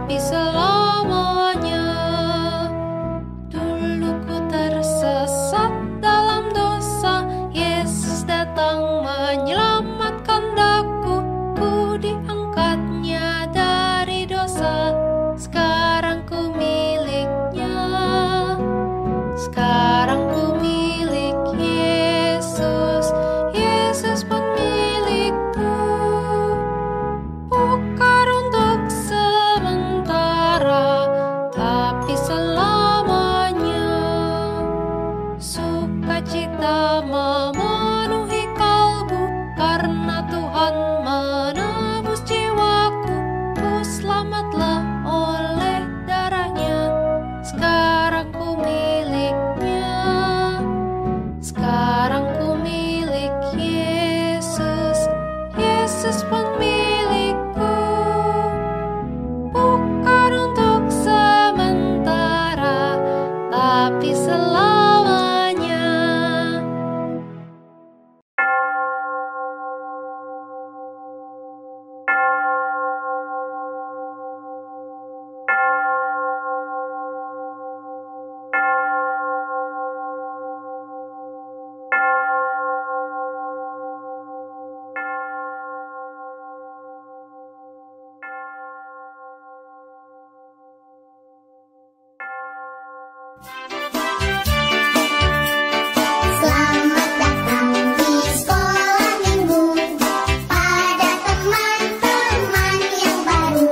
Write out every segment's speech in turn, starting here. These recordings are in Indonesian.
tapi selamanya. Dulu ku tersesat dalam dosa, Yesus datang menyelamatkan daku. Ku diangkatnya dari dosa, sekarang ku miliknya. Sekarang ku milik Yesus, Yesus pun milikku. Bukan untuk sementara, tapi selamanya. Sukacita memenuhi kalbu, karena Tuhan menebus jiwaku. Ku selamatlah oleh darahnya, sekarang ku miliknya. Sekarang ku milik Yesus, Yesus pun milikku. Bukan untuk sementara, tapi selamanya. Selamat datang di sekolah minggu, pada teman-teman yang baru.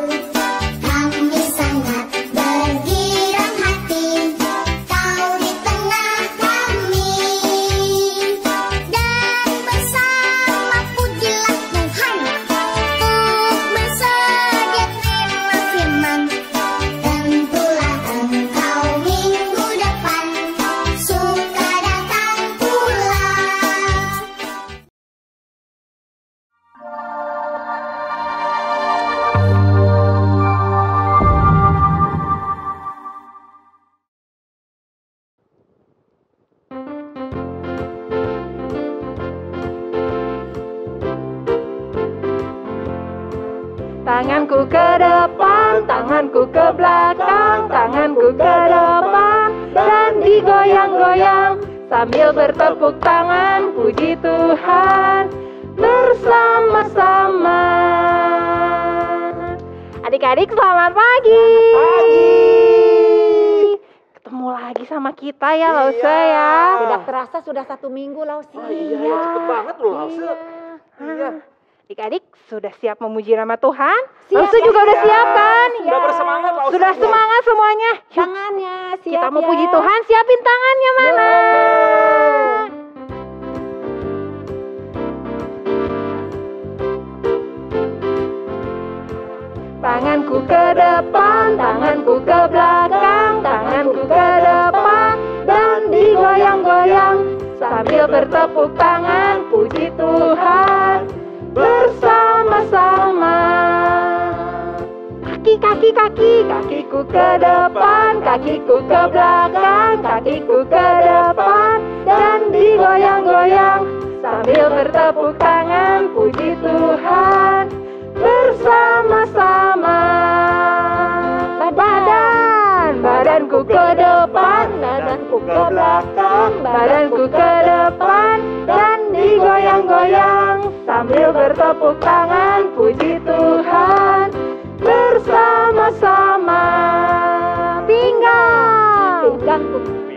Kami sangat bergirang hati, kau di tengah kami. Dan bersama pujilah Tuhan, untuk bersediakan firman. Tentulah engkau minggu depan suka datang pula. Tanganku ke depan, tanganku ke belakang, tanganku ke depan dan digoyang-goyang sambil bertepuk tangan, puji Tuhan bersama-sama. Adik-adik selamat pagi. Ketemu lagi sama kita ya, Lause ya. Tidak terasa sudah 1 minggu, Lausi. Oh iya, cepet banget loh, Lause. Iya. Adik-adik sudah siap memuji nama Tuhan? Siap, Lause juga udah siap. siap kan? Sudah bersemangat, Lause. Sudah semangat semuanya. Yuk, Tangannya siap kita mau ya. puji Tuhan, siapin tangannya mana? Tanganku ke depan, tanganku ke belakang, tanganku ke depan dan digoyang-goyang sambil bertepuk tangan, puji Tuhan bersama-sama. Kaki, kakiku ke depan, kakiku ke belakang, kakiku ke depan dan digoyang-goyang sambil bertepuk tangan, puji Tuhan bersama-sama. Badanku ke depan, badanku ke belakang, badanku ke depan dan digoyang-goyang sambil bertepuk tangan, puji Tuhan bersama-sama.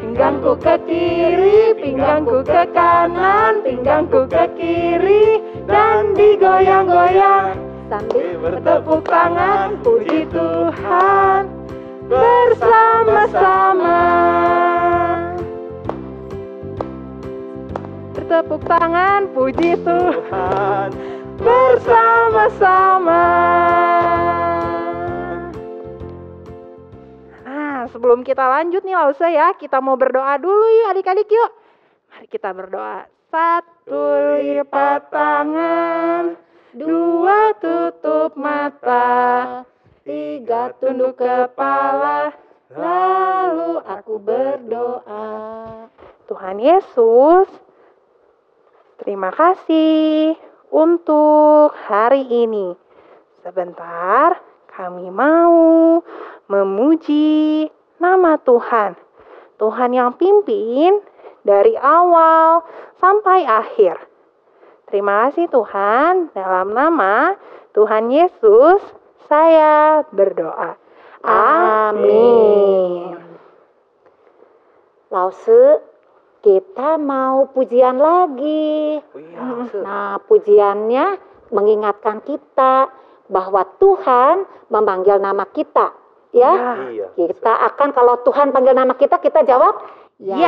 Pinggangku ke kiri, pinggangku ke kanan, pinggangku ke kiri dan digoyang-goyang sambil bertepuk tangan, puji Tuhan bersama-sama. Bertepuk tangan, puji Tuhan bersama-sama. Nah, sebelum kita lanjut nih Lause ya, kita mau berdoa dulu yuk adik-adik yuk. Mari kita berdoa. 1 lipat tangan, 2 tutup mata, 3 tunduk kepala, lalu aku berdoa. Tuhan Yesus, terima kasih untuk hari ini. Sebentar, kami mau memuji nama Tuhan. Tuhan yang pimpin dari awal sampai akhir. Terima kasih Tuhan, dalam nama Tuhan Yesus saya berdoa. Amin. Lause, kita mau pujian lagi. Nah, pujiannya mengingatkan kita bahwa Tuhan memanggil nama kita. Ya, kita akan kalau Tuhan panggil nama kita, kita jawab Ya.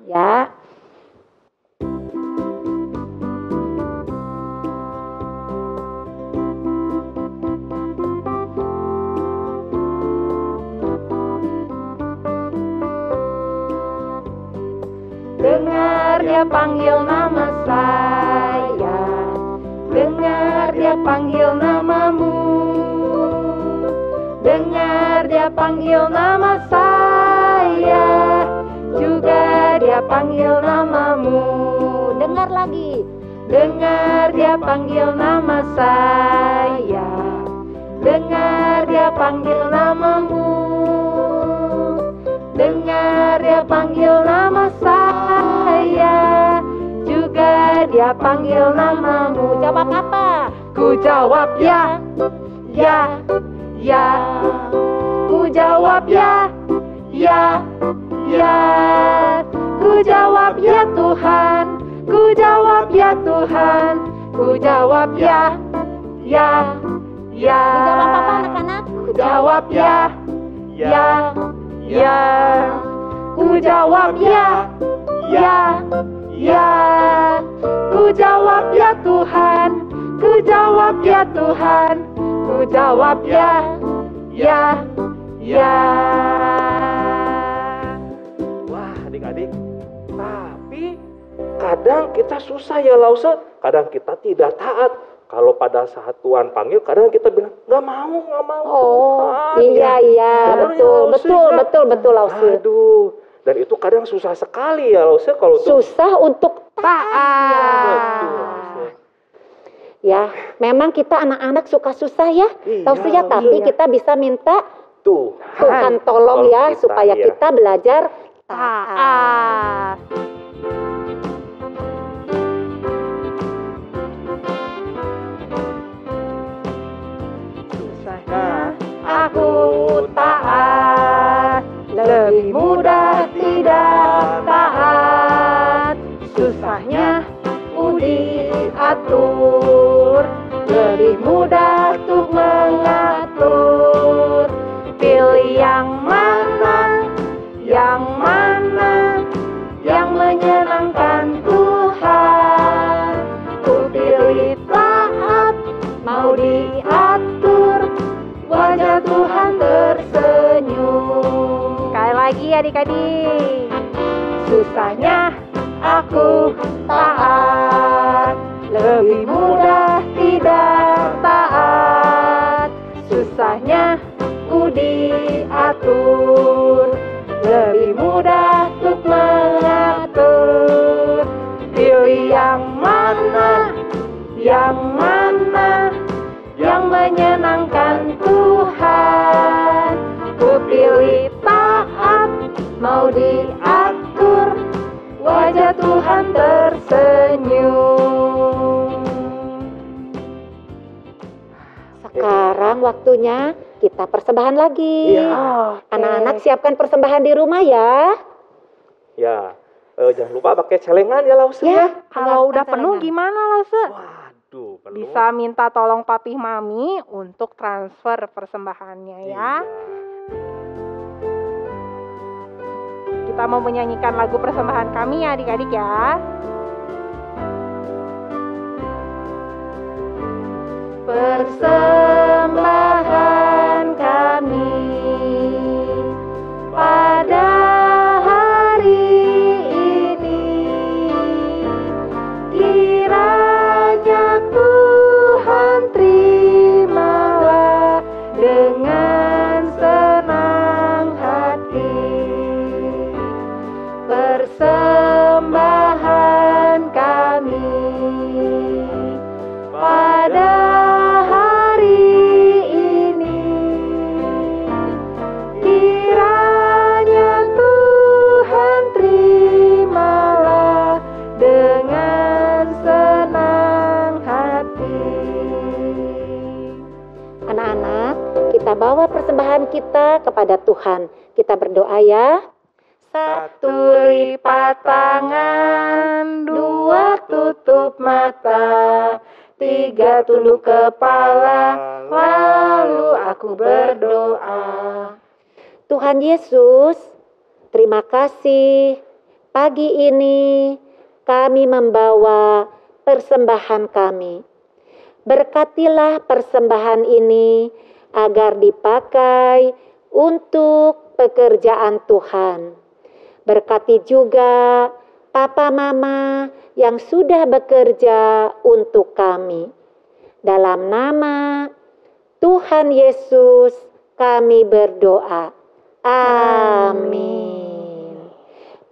ya. Dengar dia panggil nama saya, dengar dia panggil namamu, dengar dia panggil nama saya, juga dia panggil namamu. Dengar lagi. Dengar dia panggil nama saya, dengar dia panggil namamu, dengar dia panggil nama saya, juga dia panggil namamu. Jawab apa? Ku jawab ya, ya, ya. Ku jawab ya, ya, ya. Ku jawab ya Tuhan, ku jawab ya Tuhan, ku jawab ya, ya, ya. Jawab apa anak-anak? Ku jawab ya, ya, ya. Ku jawab ya, ya, ya. Ku jawab ya Tuhan, ku jawab ya Tuhan, ku jawab ya, ya, ya. Wah, adik-adik, tapi kadang kita susah ya Lause, kadang kita tidak taat. Kalau pada saat Tuhan panggil, kadang kita bilang, nggak mau. Oh, Tuhan." iya, Kadang betul, ya, Lause, ya. betul, Lause. Aduh, dan itu kadang susah sekali ya Lause kalau untuk Susah untuk taat. betul, Lause. Ya, memang kita anak-anak suka susah ya, Iya, Lause ya, tapi iya. kita bisa minta Tuhan Tuhan tolong ya, kita, supaya ya. kita belajar Taat. taat. Susahnya aku taat, lebih mudah tidak taat. Susahnya ku diatur, lebih mudah untuk mengatur. Pilih yang mana, yang menyenangkan Tuhan. Ku pilih taat, mau diatur, wajah Tuhan tersenyum. Sekali lagi adik-adik. Susahnya aku taat, lebih mudah tidak taat. Susahnya ku diatur, lebih mudah untuk mengatur. Pilih yang mana, yang menyenangkan Tuhan. Ku pilih taat, mau diatur, wajah Tuhan tersenyum. Sekarang waktunya kita persembahan lagi. Iya. Anak-anak siapkan persembahan di rumah ya. Ya, jangan lupa pakai celengan ya Lause ya. Kalau udah Celengan. penuh gimana Lause? Waduh, penuh. Bisa minta tolong papi mami untuk transfer persembahannya ya. Kita mau menyanyikan lagu persembahan kami ya adik-adik ya. Persembahan kami pada hari ini, kiranya Tuhan terimalah dengan senang hati. Persembahan kami pada hari persembahan kita kepada Tuhan. Kita berdoa ya. Satu lipat tangan, dua tutup mata, tiga tunduk kepala, lalu aku berdoa. Tuhan Yesus, terima kasih. Pagi ini kami membawa persembahan kami. Berkatilah persembahan ini agar dipakai untuk pekerjaan Tuhan. Berkati juga papa mama yang sudah bekerja untuk kami. Dalam nama Tuhan Yesus kami berdoa. Amin.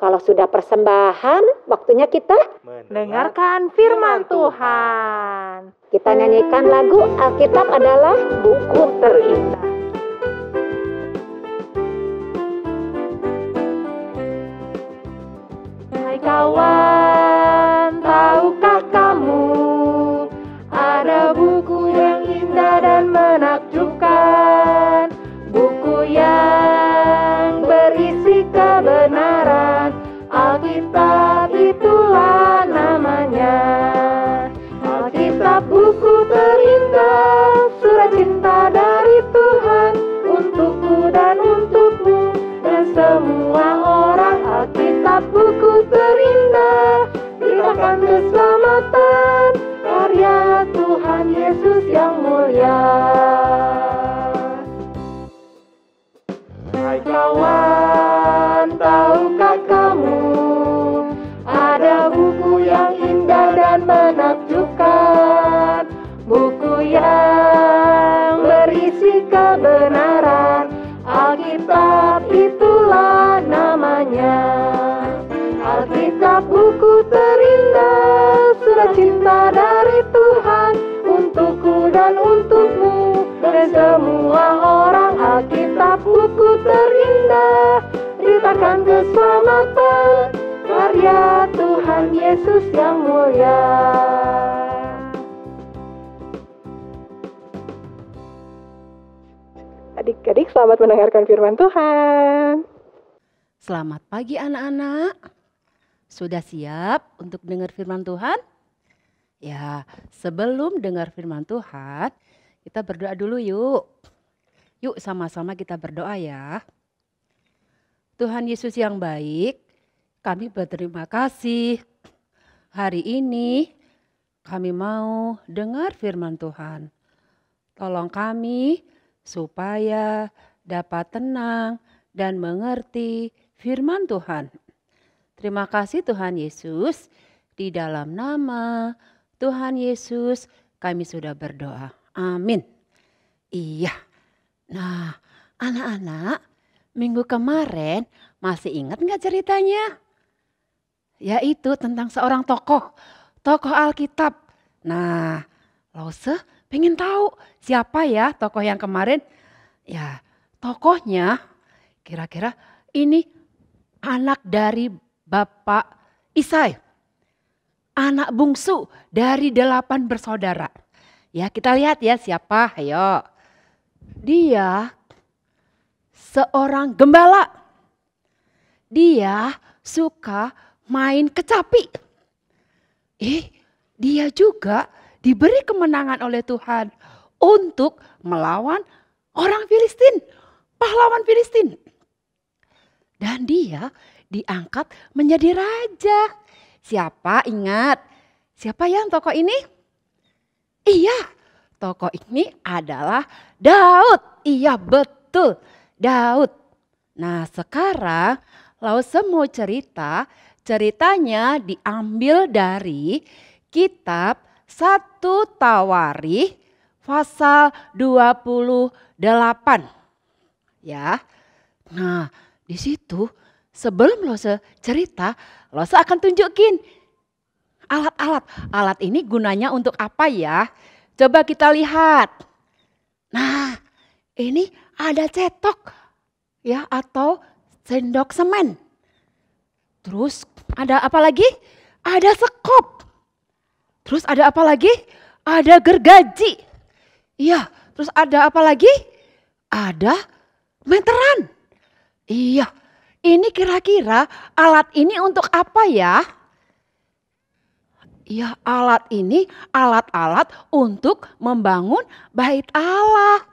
Kalau sudah persembahan, waktunya kita Dengarkan firman Tuhan. Kita nyanyikan lagu Alkitab adalah buku terindah. Hai kawan, tahukah kamu ada buku yang indah dan menakjubkan, buku yang berisi kebenaran. Alkitab itulah namanya. Alkitab buku terindah, surat cinta dari Tuhan untukku dan untukmu dan semua orang. Alkitab buku terindah, beritakan keselamatan, karya Tuhan Yesus yang mulia. Hai kawan, tahukah kamu ada buku yang indah dan menakjubkan, buku yang berisi kebenaran. Alkitab itulah namanya. Alkitab buku terindah, surat cinta dari Tuhan untukku dan untukmu dan semua orang. Alkitab buku terindah, beritakan keselamatan, karya Tuhan Yesus yang mulia. Adik-adik, selamat mendengarkan firman Tuhan. Selamat pagi anak-anak. Sudah siap untuk dengar firman Tuhan? Ya, sebelum dengar firman Tuhan, kita berdoa dulu yuk. Yuk sama-sama kita berdoa ya. Tuhan Yesus yang baik, kami berterima kasih. Hari ini kami mau dengar firman Tuhan. Tolong kami supaya dapat tenang dan mengerti firman Tuhan. Terima kasih Tuhan Yesus. Di dalam nama Tuhan Yesus kami sudah berdoa. Amin. Iya. Nah, anak-anak, minggu kemarin masih ingat nggak ceritanya? Yaitu tentang seorang tokoh Alkitab. Nah, Lause pengen tahu siapa ya tokoh yang kemarin? Ya, tokohnya kira-kira ini anak dari Bapak Isai. Anak bungsu dari 8 bersaudara. Ya, kita lihat ya siapa, ayo. Dia seorang gembala. Dia suka main kecapi. Dia juga diberi kemenangan oleh Tuhan untuk melawan orang Filistin, pahlawan Filistin. Dan dia diangkat menjadi raja. Siapa ingat? Siapa yang tokoh ini? Iya, tokoh ini adalah Daud. Iya betul, Daud. Nah sekarang Lause mau ceritanya diambil dari kitab 1 Tawarikh pasal 28. Ya. Nah, di situ sebelum Lause cerita, Lause akan tunjukin alat-alat. Alat ini gunanya untuk apa ya? Coba kita lihat. Nah, ini ada cetok ya atau sendok semen. Terus ada apa lagi? Ada sekop. Terus ada apa lagi? Ada gergaji. Iya, terus ada apa lagi? ada meteran. Iya, ini kira-kira alat ini untuk apa ya? Ya, alat ini alat-alat untuk membangun bait Allah.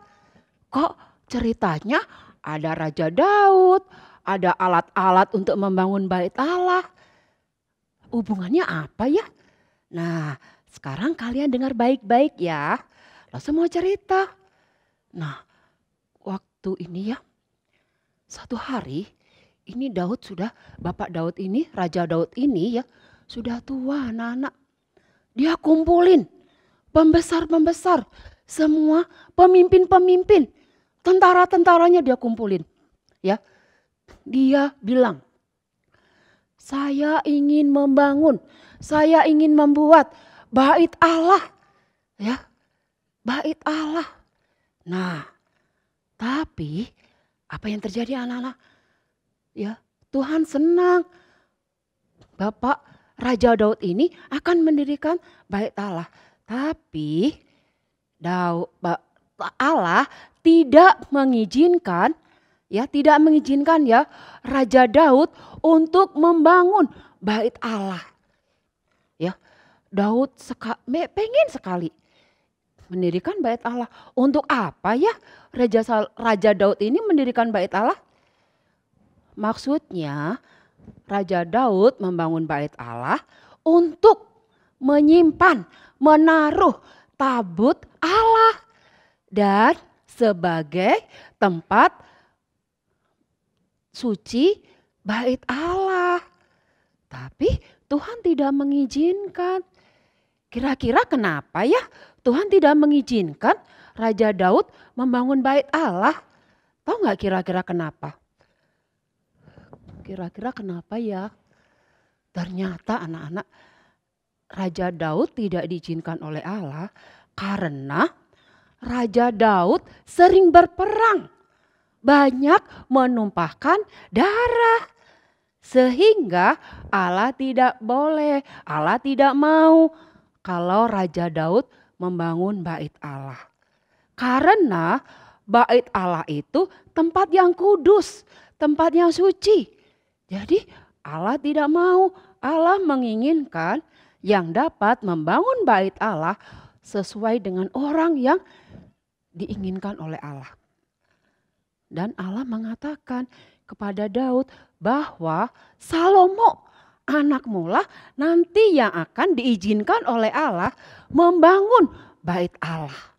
Kok ceritanya ada Raja Daud, ada alat-alat untuk membangun bait Allah. Hubungannya apa ya? Nah, sekarang kalian dengar baik-baik ya. Langsung mau cerita. Nah, waktu ini ya, satu hari ini Bapak Daud ini, Raja Daud ini ya, sudah tua anak-anak. Dia kumpulin pembesar-pembesar, semua pemimpin-pemimpin, tentara-tentaranya dia kumpulin. Ya, dia bilang, saya ingin membangun, saya ingin membuat bait Allah. Ya, bait Allah. Nah, tapi apa yang terjadi anak-anak? Ya, Tuhan senang. Bapak Raja Daud ini akan mendirikan bait Allah. Tapi Allah tidak mengizinkan ya Raja Daud untuk membangun bait Allah. Ya, Daud pengen sekali mendirikan bait Allah. Untuk apa ya Raja Daud ini mendirikan bait Allah? Maksudnya Raja Daud membangun bait Allah untuk menyimpan, menaruh tabut Allah dan sebagai tempat suci bait Allah. Tapi Tuhan tidak mengizinkan. Kira-kira kenapa ya Tuhan tidak mengizinkan Raja Daud membangun bait Allah? Tahu nggak kira-kira kenapa? Kira-kira kenapa ya? Ternyata anak-anak, Raja Daud tidak diizinkan oleh Allah karena Raja Daud sering berperang. Banyak menumpahkan darah. Sehingga Allah tidak boleh, Allah tidak mau kalau Raja Daud membangun bait Allah. Karena bait Allah itu tempat yang kudus, tempat yang suci. Jadi Allah tidak mau, Allah menginginkan yang dapat membangun bait Allah sesuai dengan orang yang diinginkan oleh Allah. Dan Allah mengatakan kepada Daud bahwa Salomo anakmu lah nanti yang akan diizinkan oleh Allah membangun bait Allah.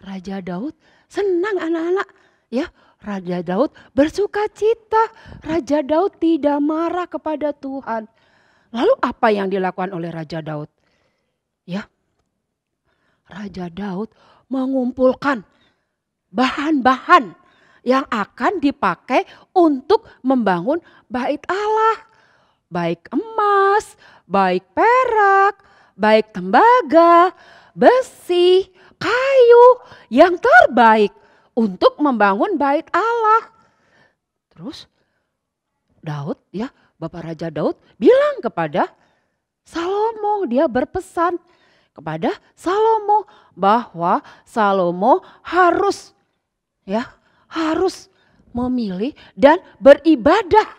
Raja Daud senang anak-anak ya. Raja Daud bersuka cita. Raja Daud tidak marah kepada Tuhan. Lalu apa yang dilakukan oleh Raja Daud? Ya, Raja Daud mengumpulkan bahan-bahan yang akan dipakai untuk membangun bait Allah. Baik emas, baik perak, baik tembaga, besi, kayu yang terbaik untuk membangun bait Allah. Terus Daud ya, Bapak Raja Daud bilang kepada Salomo, dia berpesan kepada Salomo bahwa Salomo harus memilih dan beribadah,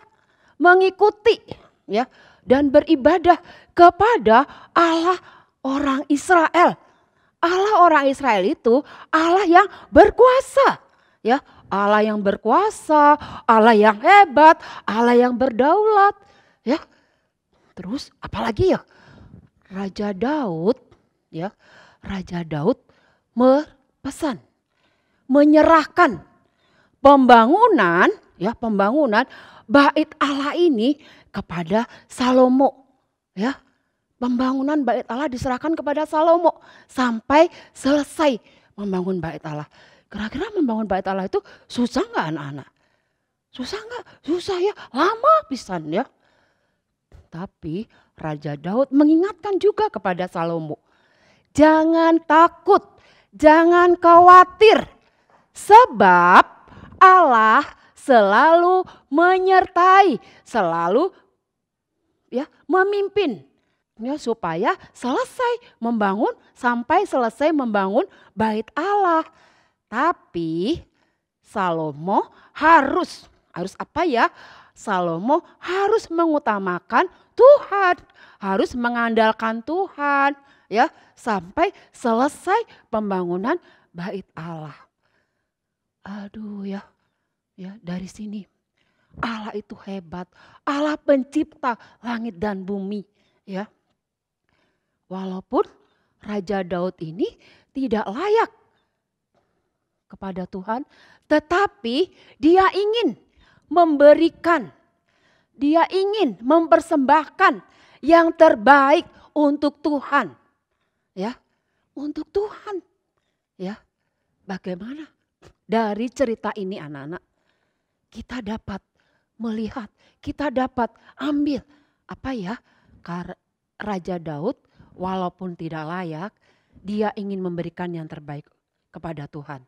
mengikuti ya dan beribadah kepada Allah orang Israel. Allah orang Israel itu Allah yang berkuasa, ya, Allah yang berkuasa, Allah yang hebat, Allah yang berdaulat, ya. Terus apalagi ya? Raja Daud berpesan menyerahkan pembangunan bait Allah ini kepada Salomo, ya. Pembangunan bait Allah diserahkan kepada Salomo sampai selesai membangun bait Allah. Kira-kira membangun bait Allah itu susah nggak anak-anak? Susah nggak? Susah ya, lama pisan ya. Tapi Raja Daud mengingatkan juga kepada Salomo, jangan takut, jangan khawatir, sebab Allah selalu menyertai, selalu ya memimpin. Ya, supaya sampai selesai membangun bait Allah. Tapi Salomo harus apa ya? Salomo harus mengutamakan Tuhan, harus mengandalkan Tuhan ya sampai selesai pembangunan bait Allah. Aduh ya dari sini Allah itu hebat, Allah pencipta langit dan bumi ya. Walaupun Raja Daud ini tidak layak kepada Tuhan, tetapi dia ingin memberikan, dia ingin mempersembahkan yang terbaik untuk Tuhan. Ya, untuk Tuhan. Ya. Bagaimana? Dari cerita ini anak-anak, kita dapat melihat, kita dapat ambil apa ya? Raja Daud walaupun tidak layak, dia ingin memberikan yang terbaik kepada Tuhan.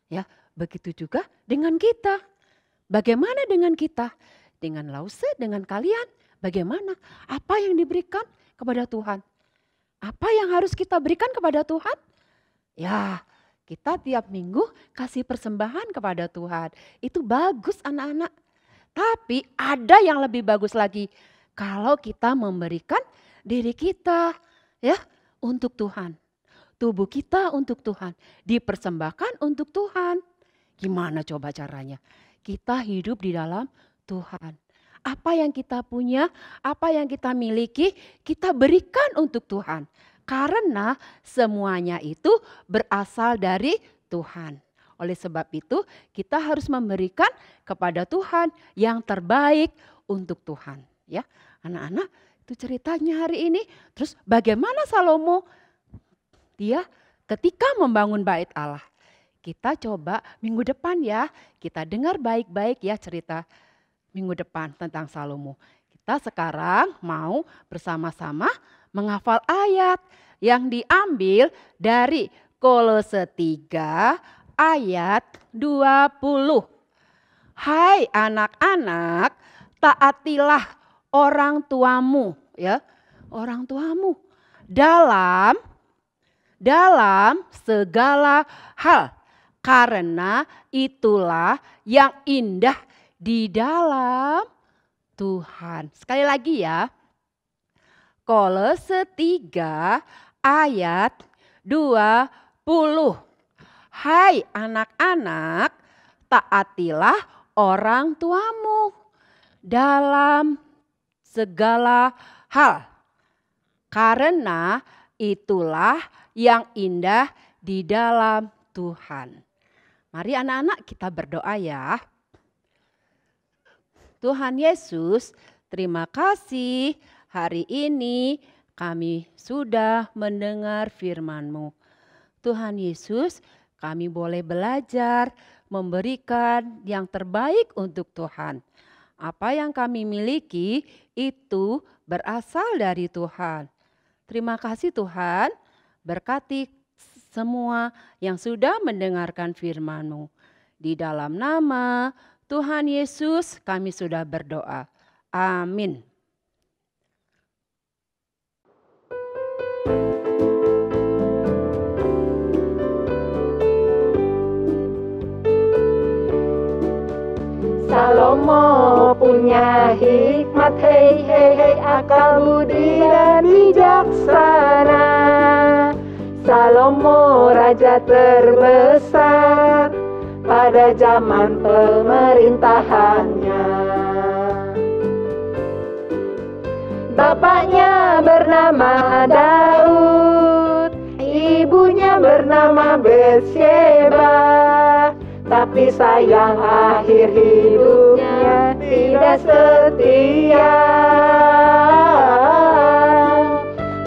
Ya, begitu juga dengan kita. Bagaimana dengan kita? Dengan Lause, dengan kalian, bagaimana? Apa yang diberikan kepada Tuhan? Apa yang harus kita berikan kepada Tuhan? Ya, kita tiap minggu kasih persembahan kepada Tuhan. Itu bagus anak-anak. Tapi ada yang lebih bagus lagi. Kalau kita memberikan diri kita ya untuk Tuhan. Tubuh kita untuk Tuhan. Dipersembahkan untuk Tuhan. Gimana coba caranya? Kita hidup di dalam Tuhan. Apa yang kita punya, apa yang kita miliki, kita berikan untuk Tuhan. Karena semuanya itu berasal dari Tuhan. Oleh sebab itu kita harus memberikan kepada Tuhan yang terbaik untuk Tuhan. Ya, anak-anak itu ceritanya hari ini. Terus bagaimana Salomo? Dia ketika membangun bait Allah. Kita coba minggu depan ya, kita dengar baik-baik ya cerita minggu depan tentang Salomo. Kita sekarang mau bersama-sama menghafal ayat yang diambil dari Kolose 3 ayat 20. Hai anak-anak, taatilah orang tuamu ya, orang tuamu dalam segala hal. Karena itulah yang indah di dalam Tuhan. Sekali lagi ya. Kolose 3 ayat 20. Hai anak-anak, taatilah orang tuamu dalam segala hal. Karena itulah yang indah di dalam Tuhan. Mari anak-anak kita berdoa ya. Tuhan Yesus, terima kasih hari ini kami sudah mendengar firman-Mu. Tuhan Yesus, kami boleh belajar memberikan yang terbaik untuk Tuhan. Apa yang kami miliki itu berasal dari Tuhan. Terima kasih Tuhan, berkati semua yang sudah mendengarkan firman-Mu. Di dalam nama Tuhan Yesus kami sudah berdoa. Amin. Salomo punya hikmat, hei hei hei, akal budi dan bijaksana. Salomo raja terbesar pada zaman pemerintahannya. Bapaknya bernama Daud, ibunya bernama Betsyeba. Tapi sayang akhir hidupnya tidak setia.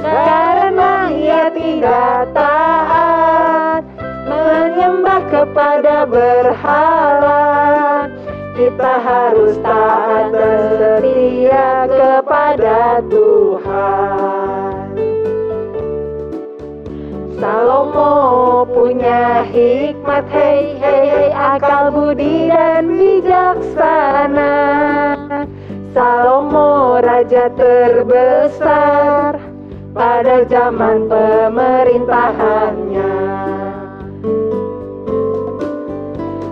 Karena ia tidak taat menyembah kepada berhala. Kita harus taat dan setia kepada Tuhan. Salomo punya hikmat, hei hei hei, akal budi dan bijaksana. Salomo raja terbesar pada zaman pemerintahannya.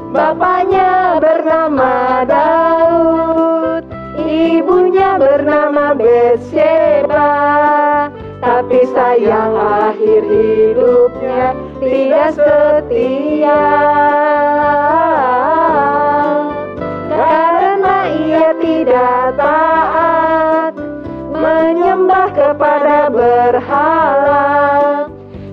Bapaknya bernama Daud, ibunya bernama Betsheba. Tapi sayang akhir hidupnya tidak setia, karena ia tidak taat menyembah kepada berhala.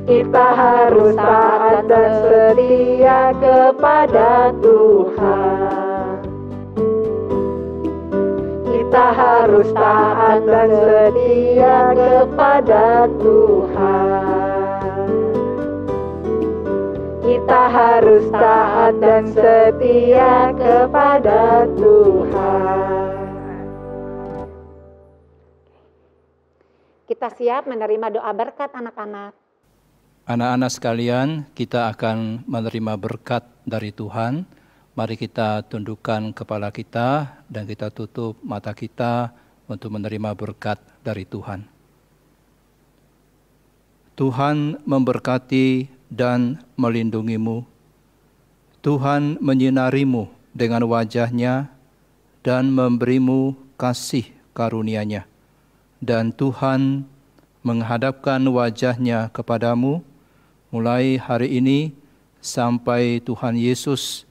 Kita harus taat dan setia kepada Tuhan. Kita harus taat dan setia kepada Tuhan. Kita harus taat dan setia kepada Tuhan. Kita siap menerima doa berkat anak-anak. Anak-anak sekalian, kita akan menerima berkat dari Tuhan. Mari kita tundukkan kepala kita dan kita tutup mata kita untuk menerima berkat dari Tuhan. Tuhan memberkati dan melindungimu. Tuhan menyinarimu dengan wajah-Nya dan memberimu kasih karunia-Nya. Dan Tuhan menghadapkan wajah-Nya kepadamu mulai hari ini sampai Tuhan Yesus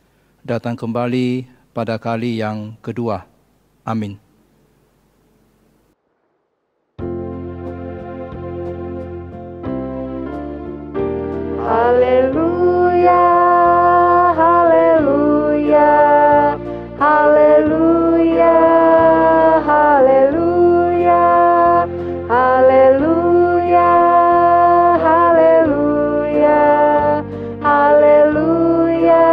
datang kembali pada kali yang kedua. Amin. Haleluya, haleluya, haleluya, haleluya, haleluya, haleluya, haleluya, haleluya,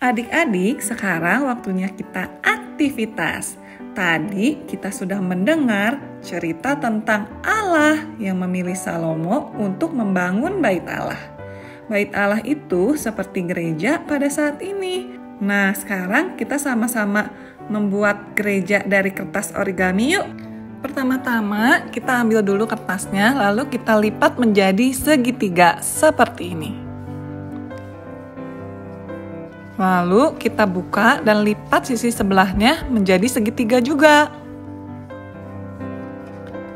Adik-adik, sekarang waktunya kita aktivitas. Tadi kita sudah mendengar cerita tentang Allah yang memilih Salomo untuk membangun bait Allah. Bait Allah itu seperti gereja pada saat ini. Nah, sekarang kita sama-sama membuat gereja dari kertas origami yuk. Pertama-tama kita ambil dulu kertasnya, lalu kita lipat menjadi segitiga seperti ini. Lalu kita buka dan lipat sisi sebelahnya menjadi segitiga juga.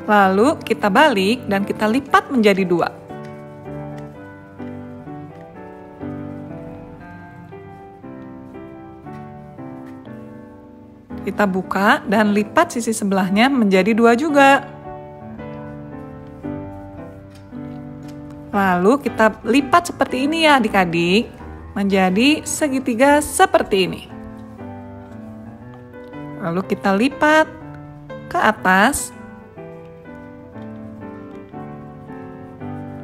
Lalu kita balik dan kita lipat menjadi 2. Kita buka dan lipat sisi sebelahnya menjadi 2 juga. Lalu kita lipat seperti ini ya adik-adik. Menjadi segitiga seperti ini. Lalu kita lipat ke atas.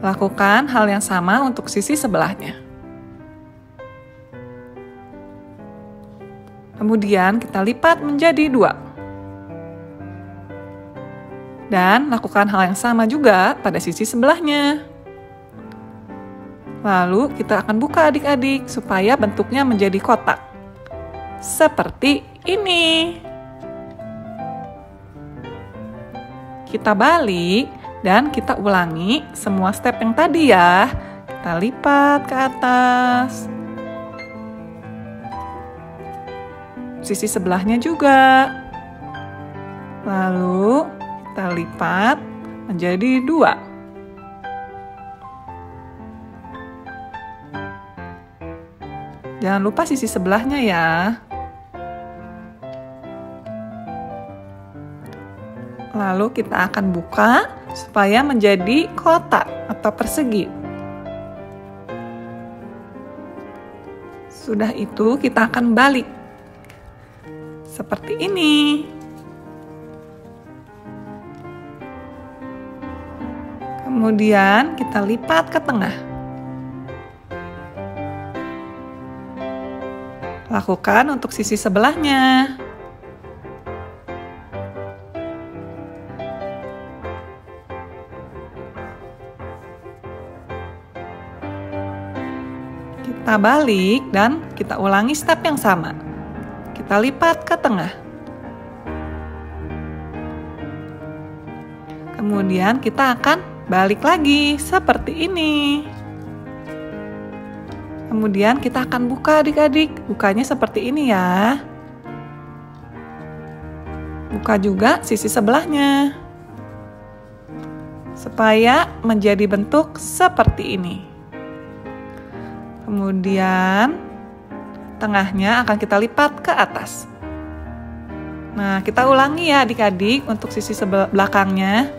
Lakukan hal yang sama untuk sisi sebelahnya. Kemudian kita lipat menjadi 2. Dan lakukan hal yang sama juga pada sisi sebelahnya. Lalu kita akan buka adik-adik supaya bentuknya menjadi kotak. Seperti ini. Kita balik dan kita ulangi semua step yang tadi ya. Kita lipat ke atas. Sisi sebelahnya juga. Lalu kita lipat menjadi 2. Jangan lupa sisi sebelahnya ya. Lalu kita akan buka supaya menjadi kotak atau persegi. Sudah itu kita akan balik. Seperti ini. Kemudian kita lipat ke tengah. Lakukan untuk sisi sebelahnya. Kita balik dan kita ulangi step yang sama. Kita lipat ke tengah. Kemudian kita akan balik lagi seperti ini. Kemudian kita akan buka adik-adik. Bukanya seperti ini ya. Buka juga sisi sebelahnya. Supaya menjadi bentuk seperti ini. Kemudian tengahnya akan kita lipat ke atas. Nah, kita ulangi ya adik-adik untuk sisi belakangnya.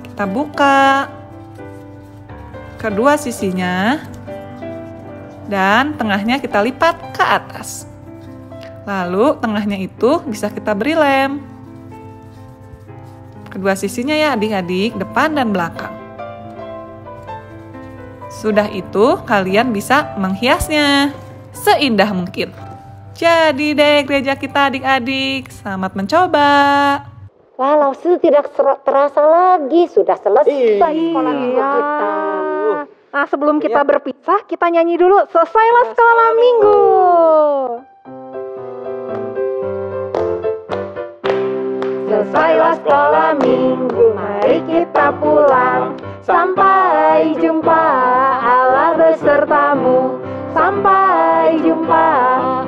Kita buka kedua sisinya dan tengahnya kita lipat ke atas. Lalu tengahnya itu bisa kita beri lem. Kedua sisinya ya adik-adik, depan dan belakang. Sudah itu kalian bisa menghiasnya seindah mungkin. Jadi deh gereja kita adik-adik, selamat mencoba. Wah, Lausu tidak terasa lagi, sudah selesai sekolah minggu kita. Nah, sebelum kita berpisah, kita nyanyi dulu. Selesailah sekolah minggu. Selesailah sekolah minggu, mari kita pulang. Sampai jumpa, Allah besertamu. Sampai jumpa,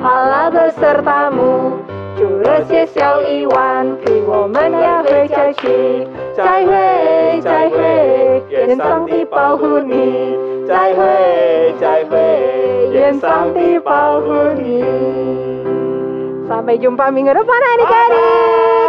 Allah besertamu. 主日学小一晚，陪我们呀回家去。再会，再会，愿上帝保护你。再会，再会，愿上帝保护你。 Sampai jumpa minggu depan adik-adik.